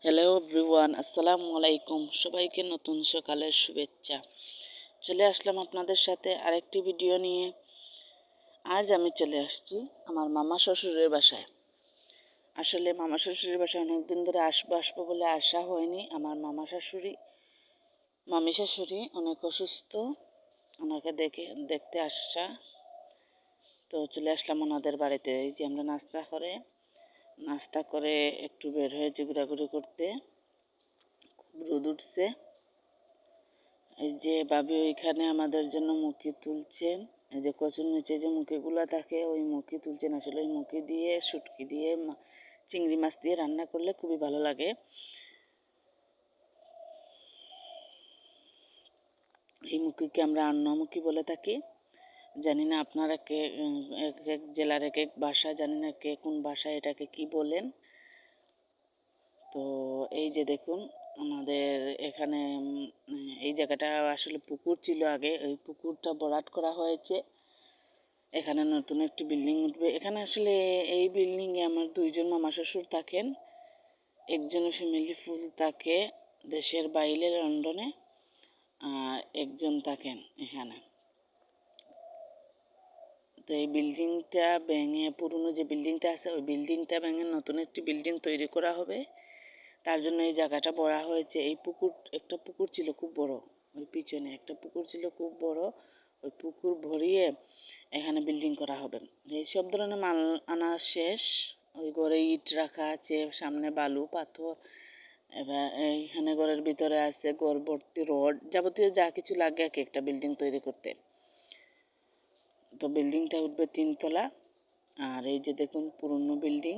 Hello everyone, আসসালামু আলাইকুম। সবাইকে নতুন সকালের শুভেচ্ছা। চলে আসলাম আপনাদের সাথে আরেকটি ভিডিও নিয়ে। আজ আমি চলে আসছি আমার মামা শ্বশুরের বাসায়। আসলে মামা শ্বশুরের বাসায় অনেকদিন ধরে আসবো বলে আসা হয়নি। আমার মামি শাশুড়ি অনেক অসুস্থ, ওনাকে দেখতে আসা। তো চলে আসলাম ওনাদের বাড়িতে। এই যে আমরা নাস্তা করে একটু বের হয়েছি ঘোরাঘুরি করতে। খুব রোদ উঠছে। এই যে ভাবি ওইখানে আমাদের জন্য মুখি তুলছেন। এই যে কচুর নিচে যে মুখিগুলো থাকে ওই মুখি তুলছেন। আসলে ওই মুখি দিয়ে শুটকি দিয়ে চিংড়ি মাছ দিয়ে রান্না করলে খুবই ভালো লাগে। এই মুখিকে আমরা আন্নামুখী বলে থাকি। জানি না আপনারা এক এক জেলার এক এক ভাষা, জানি না কে কোন ভাষায় এটাকে কি বলেন। তো এই যে দেখুন আমাদের এখানে এই জায়গাটা আসলে পুকুর ছিল আগে, ওই পুকুরটা ভরাট করা হয়েছে। এখানে নতুন একটি বিল্ডিং উঠবে। এখানে আসলে এই বিল্ডিংয়ে আমার দুইজন মামা শ্বশুর থাকেন। একজন ফ্যামিলি ফুল থাকে দেশের বাইরে লন্ডনে, আর একজন থাকেন এখানে। তো এই বিল্ডিংটা ভেঙে, পুরনো যে বিল্ডিংটা আছে ওই বিল্ডিংটা ভেঙে নতুন একটি বিল্ডিং তৈরি করা হবে। তার জন্য এই জায়গাটা ভরা হয়েছে। একটা পুকুর ছিল খুব বড়, ওই পিছনে একটা পুকুর ছিল খুব বড়। ওই পুকুর ভরিয়ে এখানে বিল্ডিং করা হবে। এই সব ধরনের মাল আনা শেষ। ওই ঘরে ইট রাখা আছে, সামনে বালু পাথর। এবার এইখানে ঘরের ভিতরে আছে ঘর ভর্তি রড, যাবতীয় যা কিছু লাগে আর কি একটা বিল্ডিং তৈরি করতে। তো বিল্ডিংটা উঠবে 3 তলা। আর এই যে দেখুন পুরনো বিল্ডিং,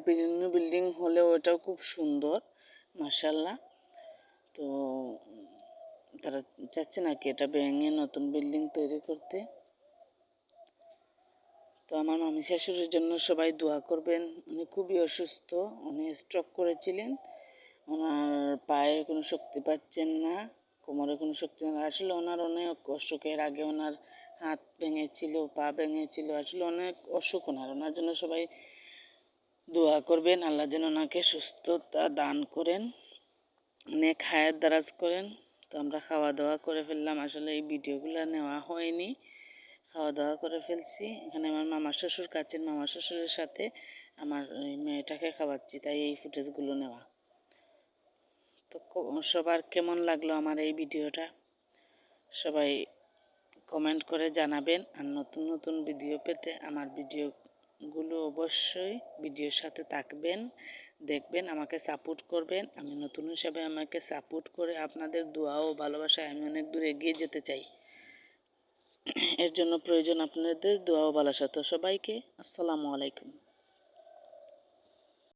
পুরনো বিল্ডিং হলেও ওটাও খুব সুন্দর মাশাআল্লাহ। তো তারা চাচ্ছে নাকি এটা ভেঙে নতুন বিল্ডিং তৈরি করতে। তো আমার মামি শাশুড়ির জন্য সবাই দোয়া করবেন। উনি খুবই অসুস্থ, উনি স্ট্রোক করেছিলেন। ওনার পায়ে কোনো শক্তি পাচ্ছেন না, কোমরে কোনো শক্তি না। আসলে ওনার অনেক অসুখ, এর আগে ওনার হাত ভেঙেছিল, পা ভেঙেছিল। আসলে অনেক অসুখ ওনার জন্য সবাই দোয়া করবেন। আল্লাহ যেন ওনাকে সুস্থতা দান করেন, অনেক হায়াত দারাজ করেন। তো আমরা খাওয়া দাওয়া করে ফেললাম। আসলে এই ভিডিওগুলো নেওয়া হয়নি, খাওয়া দাওয়া করে ফেলছি। এখানে আমার মামা শ্বশুর, কাছের মামা শ্বশুরের সাথে আমার ওই মেয়েটাকে খাওয়াচ্ছি, তাই এই ফুটেজগুলো নেওয়া। তো সবার কেমন লাগলো আমার এই ভিডিওটা সবাই কমেন্ট করে জানাবেন। আর নতুন নতুন ভিডিও পেতে আমার ভিডিওগুলো অবশ্যই ভিডিওর সাথে থাকবেন, দেখবেন, আমাকে সাপোর্ট করবেন। আমি নতুন হিসাবে আমাকে সাপোর্ট করে আপনাদের দোয়া ও ভালোবাসায় আমি অনেক দূর এগিয়ে যেতে চাই। এর জন্য প্রয়োজন আপনাদের দোয়া ও ভালোবাসা। তো সবাইকে আসসালামু আলাইকুম।